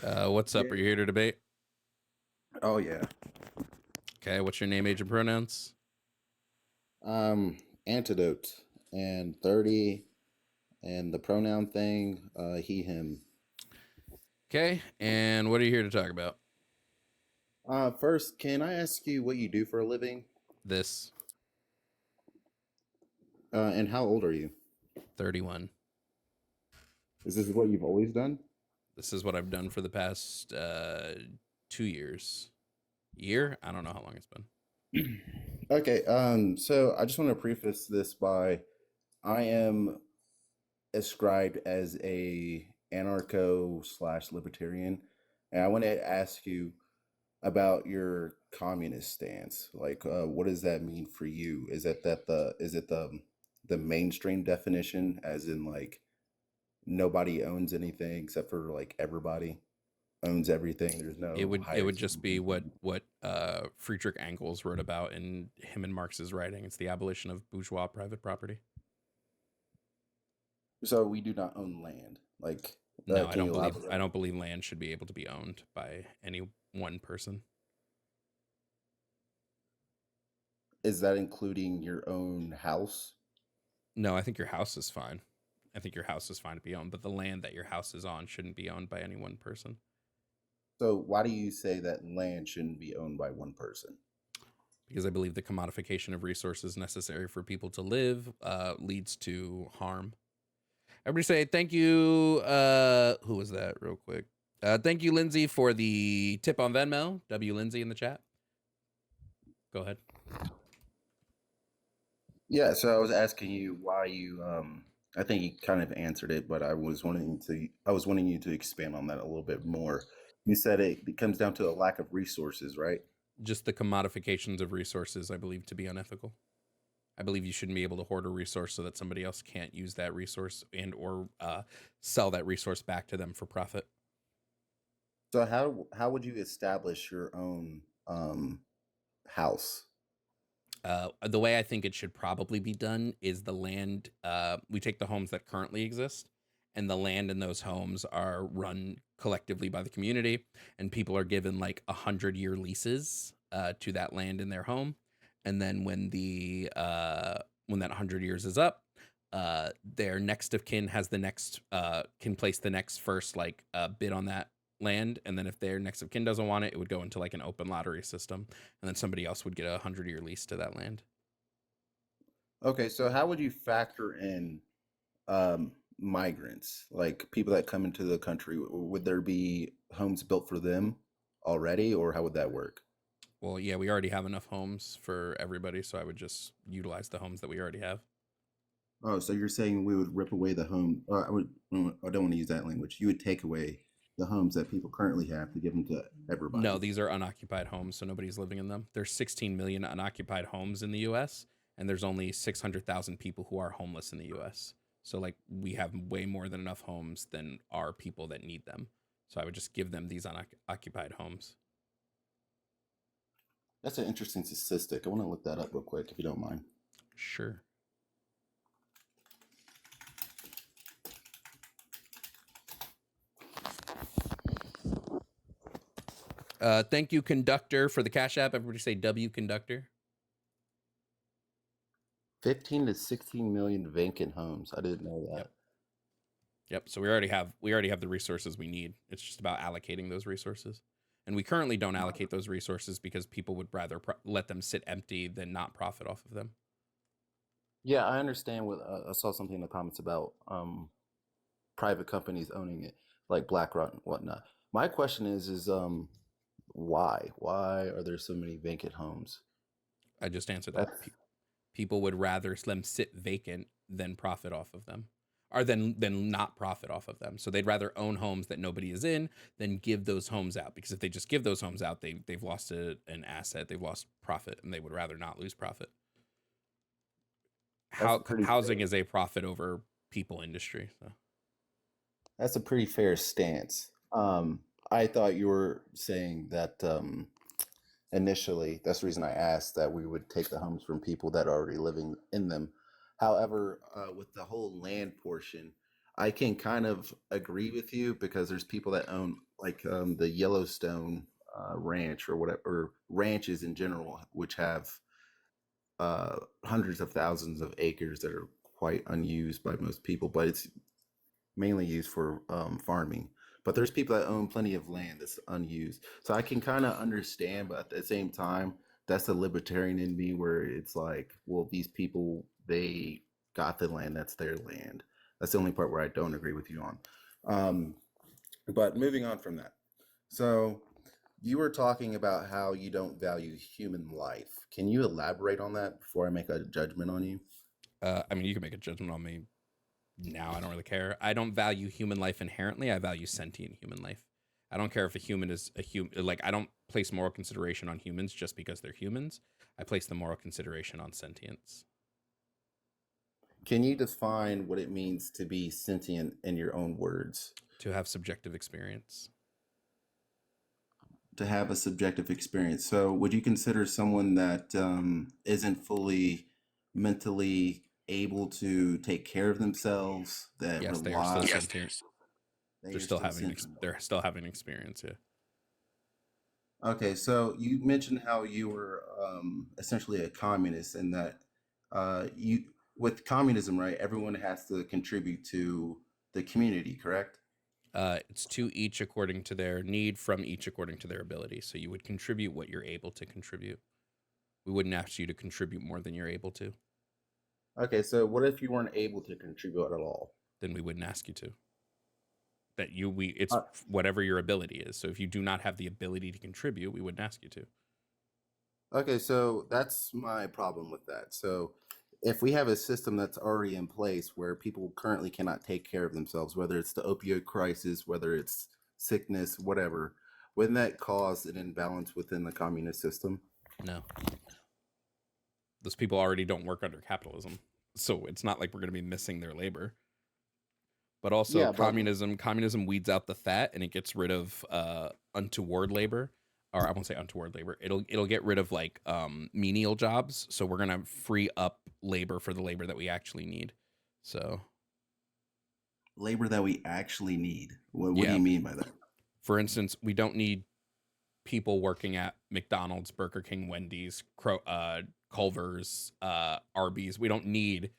What's up? Are you here to debate? Oh yeah. Okay, what's your name, age, and pronouns? Um, Antidote and 30 and the pronoun thing, he, him. Okay, and what are you here to talk about? First, can I ask you what you do for a living? This And how old are you? 31. Is this what you've always done? This is what I've done for the past 2 years. Year? I don't know how long it's been. Okay, so I just want to preface this by I am ascribed as a anarcho slash libertarian, and I want to ask you about your communist stance. Like, what does that mean for you? Is it the mainstream definition, as in like nobody owns anything except for like everybody owns everything. There's It no would it would hierarchy just be what between what Friedrich Engels wrote about in him and Marx's writing. It's the abolition of bourgeois private property. people. So we do not own land. Like, No, I can don't you believe I elaborate? don't believe land should be able to be owned by any one person. Is that including your own house? No, I think your house is fine. I think your house is fine to be owned, but the land that your house is on shouldn't be owned by any one person So why do you say that land shouldn't be owned by one person? because I believe the commodification of resources necessary for people to live leads to harm. Everybody say thank you. Who was that, real quick? Thank you, Lindsay, for the tip on Venmo. W. Lindsay in the chat. Go ahead. Yeah, so I was asking you why you I think you kind of answered it, but I was wanting you to expand on that a little bit more. You said it comes down to a lack of resources, right? Just the commodifications of resources, I believe, to be unethical. I believe you shouldn't be able to hoard a resource so that somebody else can't use that resource and or sell that resource back to them for profit. So how would you establish your own house? The way I think it should probably be done is the land. We take the homes that currently exist, and the land in those homes are run collectively by the community, and people are given like 100-year leases to that land in their home, and then when that 100 years is up, their next of kin has the next can place the next first bid on that land, and then if their next of kin doesn't want it, it would go into like an open lottery system, and then somebody else would get a 100-year lease to that land. Okay, so how would you factor in migrants, like people that come into the country? Would there be homes built for them already, or how would that work? Well, yeah, we already have enough homes for everybody, so I would just utilize the homes that we already have. Oh, so you're saying we would rip away the home? I don't want to use that language. You would take away the homes that people currently have to give them to No, everybody. these are unoccupied homes, so nobody's living in them. There's 16 million unoccupied homes in the US, and there's only 600,000 people who are homeless in the US. So like we have way more than enough homes than are people that need them. So I would just give them these unoccupied homes. That's an interesting statistic. I want to look that up real quick, if you don't mind. Sure. Thank you, Conductor, for the Cash App. Everybody say W Conductor. 15 to 16 million vacant homes. I didn't know Yep. that. Yep. So we already have the resources we need. It's just about allocating those resources. And we currently don't allocate those resources because people would rather let them sit empty than not profit off of them. Yeah, I understand what I saw something in the comments about private companies owning it, like BlackRock and whatnot. My question is why? Why are there so many vacant homes? I just answered that. That's People would rather them sit vacant than profit off of them, or than not profit off of them. So they'd rather own homes that nobody is in than give those homes out, because if they just give those homes out, they've lost an asset, they've lost profit, and they would rather not lose profit. that's a How pretty housing fair. is a profit over people industry. So That's a pretty fair stance. I thought you were saying that initially, that's the reason I asked that we would take the homes from people that are already living in them. However, with the whole land portion, I can kind of agree with you because there's people that own like the Yellowstone ranch or whatever, or ranches in general, which have hundreds of thousands of acres that are quite unused by most people, but it's mainly used for farming. But there's people that own plenty of land that's unused. So I can kind of understand, but at the same time, that's the libertarian in me where it's like, well, these people, they got the land, that's their land. That's the only part where I don't agree with you on. Um, but moving on from that. So you were talking about how you don't value human life. Can you elaborate on that before I make a judgment on you? I mean, you can make a judgment on me now. I don't really care. I don't value human life inherently. I value sentient human life. I don't care if a human is a human. Like, I don't place moral consideration on humans just because they're humans. I place the moral consideration on sentience. Can you define what it means to be sentient in your own words? To have subjective experience. To have a subjective experience. So, would you consider someone that isn't fully mentally able to take care of themselves, that Yes, they are still rely, sentient. they They're are still still having sentient? they're still having experience. Yeah. Okay, so you mentioned how you were essentially a communist, and that you, with communism, right? Everyone has to contribute to the community, correct? It's to each according to their need, from each according to their ability. So you would contribute what you're able to contribute. We wouldn't ask you to contribute more than you're able to. Okay, so what if you weren't able to contribute at all? Then we wouldn't ask you to. That you we it's Uh, whatever your ability is. So if you do not have the ability to contribute, we wouldn't ask you to. Okay, so that's my problem with that. So if we have a system that's already in place where people currently cannot take care of themselves, whether it's the opioid crisis, whether it's sickness, whatever, wouldn't that cause an imbalance within the communist system? No, those people already don't work under capitalism, so it's not like we're going to be missing their labor. But also, Yeah, but communism weeds out the fat and it gets rid of untoward labor, or I won't say untoward labor. It'll get rid of like menial jobs. So we're gonna free up labor for the labor that we actually need. So labor that we actually need. What do yeah, you mean by that? for instance, we don't need people working at McDonald's, Burger King, Wendy's, Culver's, Arby's. We don't need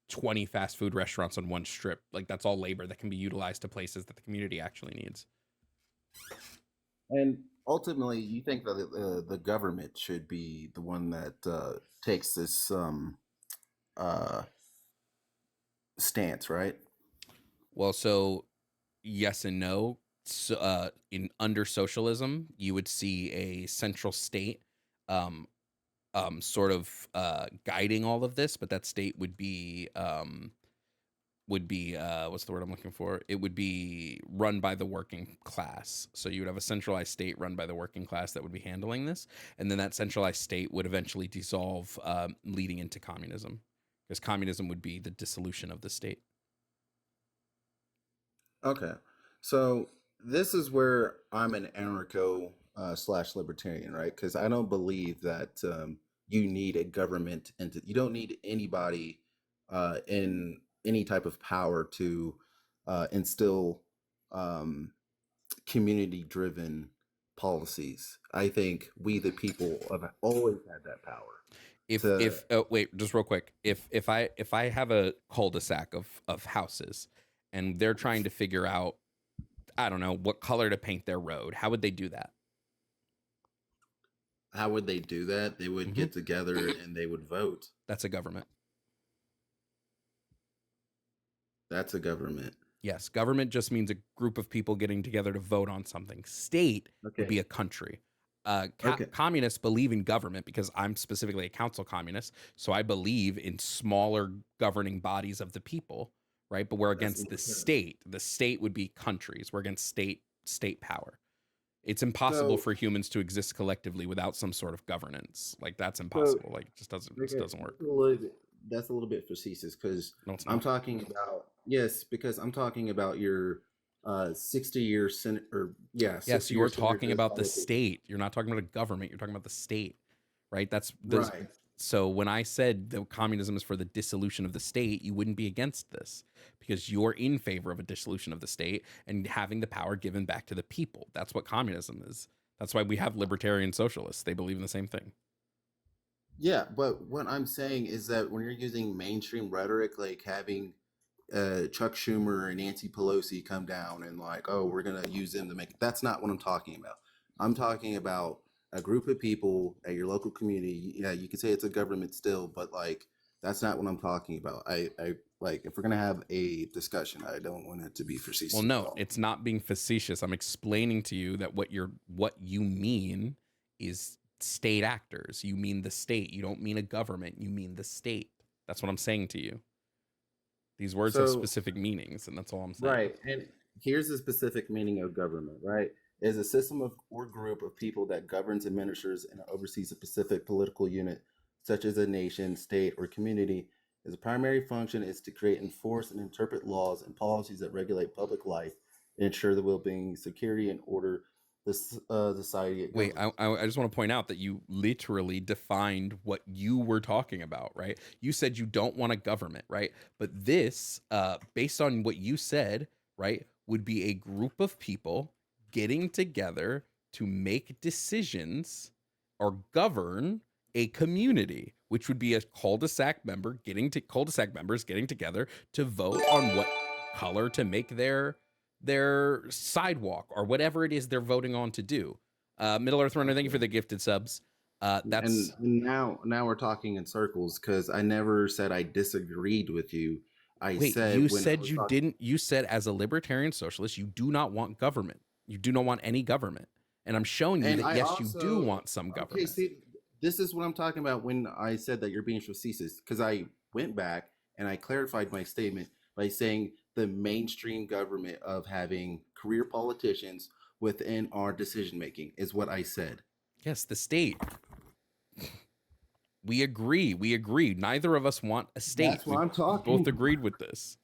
20 fast food restaurants on one strip. Like, that's all labor that can be utilized to places that the community actually needs. And ultimately, you think that the government should be the one that takes this uh, stance, right? Well, so yes and no. So, in under socialism, you would see a central state, um, sort of guiding all of this, but that state would be what's the word I'm looking for? It would be run by the working class. So you would have a centralized state run by the working class that would be handling this, and then that centralized state would eventually dissolve, leading into communism, because communism would be the dissolution of the state. Okay. So this is where I'm an anarcho slash libertarian, right? Because I don't believe that you need a government and you don't need anybody in any type of power to instill um, community driven policies. I think we, the people, have always had that power to. If oh, wait, just real quick, if I have a cul-de-sac of houses and they're trying to figure out, I don't know, what color to paint their road, how would they do that? How would they do that? They would Hmm. get together and they would vote. That's a government. That's a government. Yes, government just means a group of people getting together to vote on something. State would Okay. be a country. Okay. Communists believe in government because I'm specifically a council communist, so I believe in smaller governing bodies of the people, right? But we're That's against the state. The state would be countries. We're against state power. It's impossible so for humans to exist collectively without some sort of governance. Like, that's so impossible. Like, it just okay, doesn't work. that's a little bit facetious because No, it's I'm not. talking about, yes, because I'm talking about your 60-year sen or yeah, Yes, 60 you're year talking senator about the politics. state. You're not talking about a government. You're talking about the state, right? That's Right. So when I said that communism is for the dissolution of the state, you wouldn't be against this because you're in favor of a dissolution of the state and having the power given back to the people. That's what communism is. That's why we have libertarian socialists. They believe in the same thing. Yeah, but what I'm saying is that when you're using mainstream rhetoric, like having Chuck Schumer and Nancy Pelosi come down and like, oh, we're gonna use them to make it. That's not what I'm talking about. I'm talking about a group of people at your local community. Yeah, you could say it's a government still, but like that's not what I'm talking about. I like if we're gonna have a discussion, I don't want it to be facetious. Well, no, it's not being facetious. I'm explaining to you that what you mean is state actors. You mean the state. You don't mean a government. You mean the state. That's what I'm saying to you. These words have specific meanings, and that's all I'm saying. Right. And here's the specific meaning of government, right? Is a system of or group of people that governs, administers, and oversees a specific political unit, such as a nation, state, or community. Its primary function is to create, enforce, and interpret laws and policies that regulate public life and ensure the well-being, security, and order the society. Wait, I just want to point out that you literally defined what you were talking about, right? You said you don't want a government, right? But this, based on what you said, right, would be a group of people getting together to make decisions or govern a community, which would be a cul-de-sac members getting together to vote on what color to make their sidewalk or whatever it is they're voting on to do. Middle Earth Runner, thank you for the gifted subs. That's and now we're talking in circles because I never said I disagreed with you. You said as a libertarian socialist, you do not want government. You do not want any government. And I'm showing you that yes, you do want some government. Okay, see, this is what I'm talking about when I said that you're being facetious, because I went back and I clarified my statement by saying the mainstream government of having career politicians within our decision making is what I said. Yes, the state. We agree. Neither of us want a state. That's what I'm talking. We both agreed with this.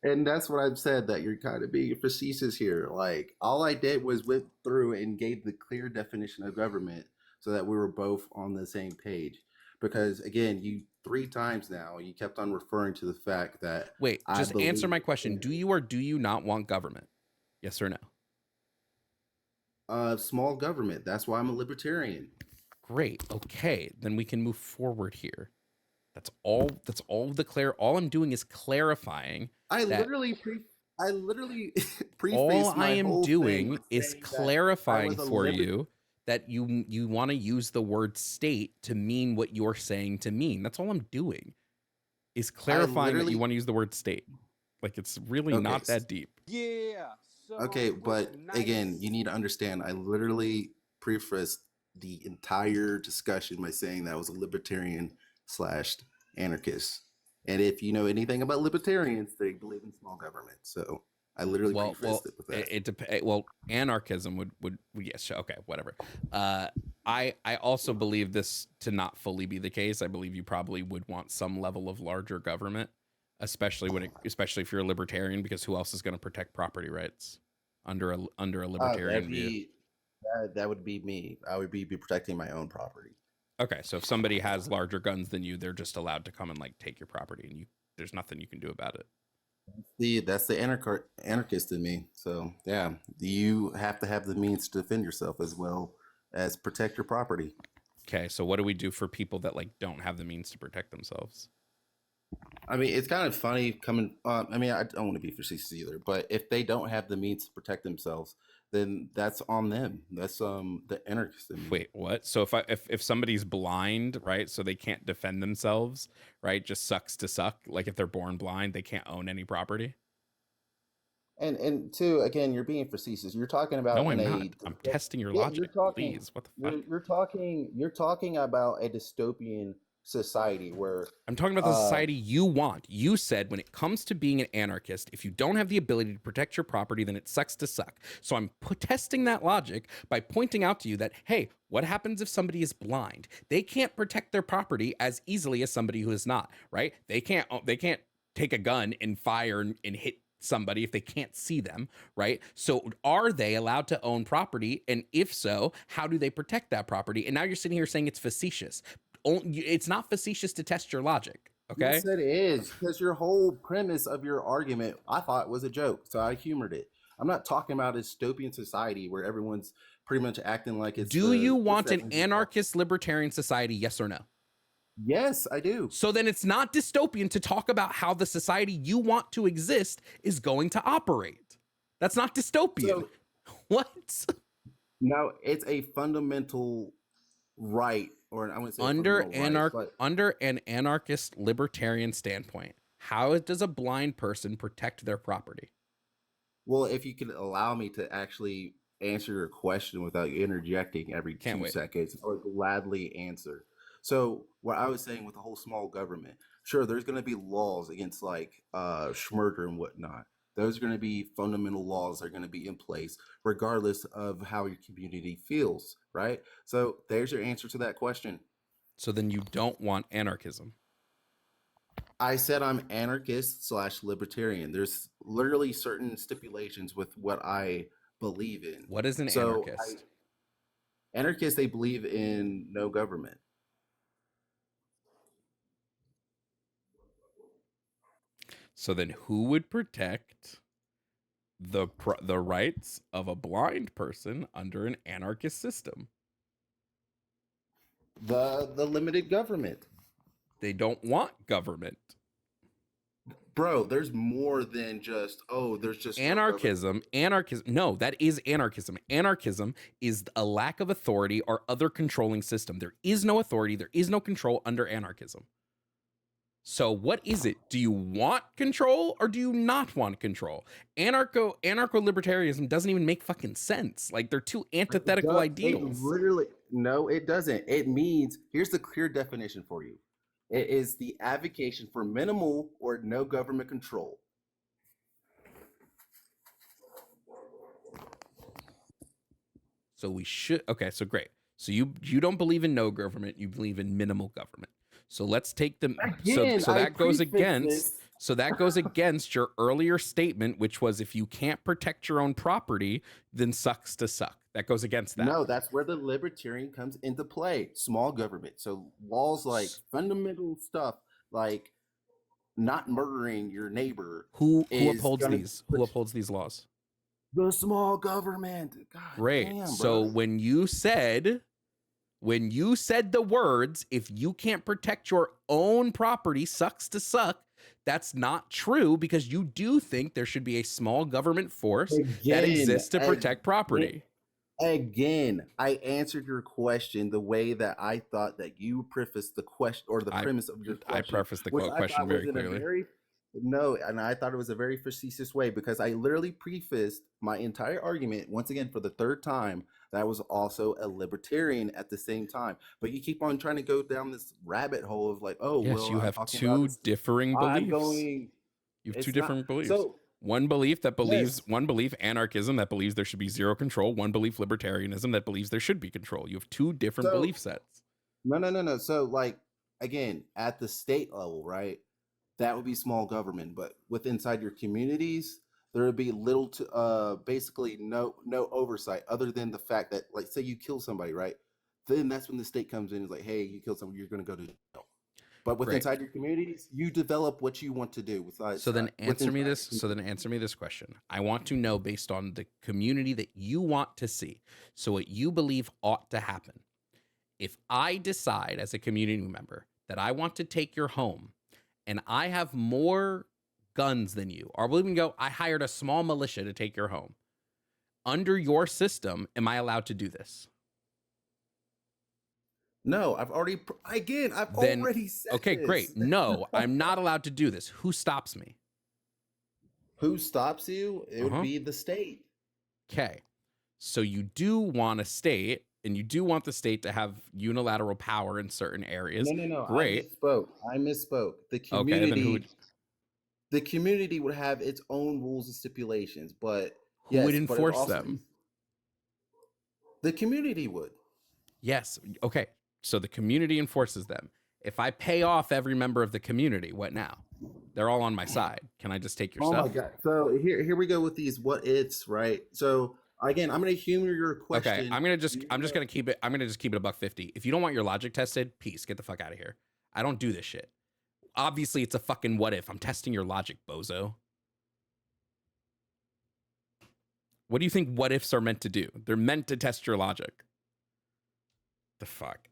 And that's what I've said, that you're kind of being facetious here. Like, all I did was went through and gave the clear definition of government so that we were both on the same page. Because, again, you 3 times now, you kept on referring to the fact that... Wait, just answer my question. Do you or do you not want government? Yes or no? Small government. That's why I'm a libertarian. Great. Okay, then we can move forward here. That's all all I'm doing is clarifying. I literally all I am doing is clarifying for you that you want to use the word state to mean what you're saying to mean. That's all I'm doing is clarifying that you want to use the word state. Like, it's really not that deep. Yeah. So okay, but again, you need to understand, I literally prefaced the entire discussion by saying that I was a libertarian / anarchist. And if you know anything about libertarians, they believe in small government. So I literally prefaced it with that. Anarchism would yes, okay, whatever. I also believe this to not fully be the case. I believe you probably would want some level of larger government, especially if you're a libertarian, because who else is going to protect property rights under a libertarian view? That would be me. I would be protecting my own property. Okay, so if somebody has larger guns than you, they're just allowed to come and like take your property, and there's nothing you can do about it. That's the anarchist in me. So yeah, you have to have the means to defend yourself as well as protect your property. Okay, so what do we do for people that like don't have the means to protect themselves? I mean, it's kind of funny coming. I mean, I don't want to be facetious either, but if they don't have the means to protect themselves, then that's on them. That's the anarchist in me. Wait, what? So if somebody's blind, right? So they can't defend themselves, right? Just sucks to suck. Like if they're born blind, they can't own any property. And two, again, you're being facetious. You're talking about no, I'm not. I'm testing your logic. Please, what the fuck? You're talking about a dystopian society where I'm talking about the society you want. You said when it comes to being an anarchist, if you don't have the ability to protect your property, then it sucks to suck. So I'm testing that logic by pointing out to you that, hey, what happens if somebody is blind? They can't protect their property as easily as somebody who is not, right? They can't take a gun and fire and hit somebody if they can't see them, right? So are they allowed to own property? And if so, how do they protect that property? And now you're sitting here saying it's facetious. it's not facetious to test your logic. Okay. Yes, it is. Because your whole premise of your argument, I thought was a joke. So I humored it. I'm not talking about a dystopian society where everyone's pretty much acting like it's Do you what's want that an movie called? anarchist libertarian society? Yes or no? Yes, I do. So then it's not dystopian to talk about how the society you want to exist is going to operate. That's not dystopian. So What? now it's a fundamental right, or I wouldn't say Under an anarchist libertarian standpoint, how does a blind person protect their property? well, if you could allow me to actually answer your question without you interjecting every Can't 2 wait. seconds, I would gladly answer. So what I was saying with the whole small government, sure, there's going to be laws against like schmurder and whatnot. Those are going to be fundamental laws that are going to be in place regardless of how your community feels, right? So there's your answer to that question. So then you don't want anarchism. I said I'm anarchist / libertarian. There's literally certain stipulations with what I believe in. What is an So anarchist? anarchists, they believe in no government. So then who would protect the rights of a blind person under an anarchist system? The limited government. They don't want government. Bro, there's more than just, oh, there's just no Anarchism, no, that is anarchism. Anarchism is a lack of authority or other controlling system. There is no authority, there is no control under anarchism. So what is it? Do you want control or do you not want control? Anarcho-libertarianism doesn't even make fucking sense. Like, they're two antithetical ideals. No, it doesn't. It means, here's the clear definition for you. It is the advocation for minimal or no government control. So we should, okay, so great. So you don't believe in no government, you believe in minimal government. So let's take them. Again, so that goes against this. so that goes against your earlier statement, which was if you can't protect your own property, then sucks to suck. That goes against that. No, that's where the libertarian comes into play. Small government. So laws like fundamental stuff like not murdering your neighbor. Who upholds these? Who upholds these laws? The small government. God Great. damn, So bro. when you said the words, if you can't protect your own property, sucks to suck, that's not true, because you do think there should be a small government force that exists to protect property. Again, I answered your question the way that I thought that you prefaced the question, or the premise of your question. I prefaced the question very clearly. No, and I thought it was a very facetious way, because I literally prefaced my entire argument, once again, for the third time, that I was also a libertarian at the same time. But you keep on trying to go down this rabbit hole of like, oh, yes, well, you have two differing beliefs. You have two different beliefs. So, one belief anarchism, that believes there should be zero control. One belief libertarianism, that believes there should be control. You have two different belief sets. No. So, like, again, at the state level, right? That would be small government, but with inside your communities, there would be little to basically no oversight, other than the fact that, like, say you kill somebody, right? Then that's when the state comes in and is like, hey, you killed somebody, you're going to go to jail. But with inside your communities, you develop what you want to do. So then answer me this question. I want to know, based on the community that you want to see, so what you believe ought to happen. If I decide as a community member that I want to take your home, and I have more guns than you, or we'll even go, I hired a small militia to take your home. Under your system, am I allowed to do this? No, I've already said okay, this. Great. No, I'm not allowed to do this. Who stops me? Who stops you? It would be the state. Okay. So you do want a state, and you do want the state to have unilateral power in certain areas. No. Great. I misspoke. The community. The community would have its own rules and stipulations, but who would enforce them? The community would. Yes. Okay. So the community enforces them. If I pay off every member of the community, what now? They're all on my side. Can I just take your stuff? Oh my God. So here we go with these what ifs, right? So again, I'm gonna humor your question. Okay, I'm just gonna keep it. I'm gonna just keep it a $1.50. If you don't want your logic tested, peace. Get the fuck out of here. I don't do this shit. Obviously, it's a fucking what if. I'm testing your logic, bozo. What do you think what ifs are meant to do? They're meant to test your logic. The fuck.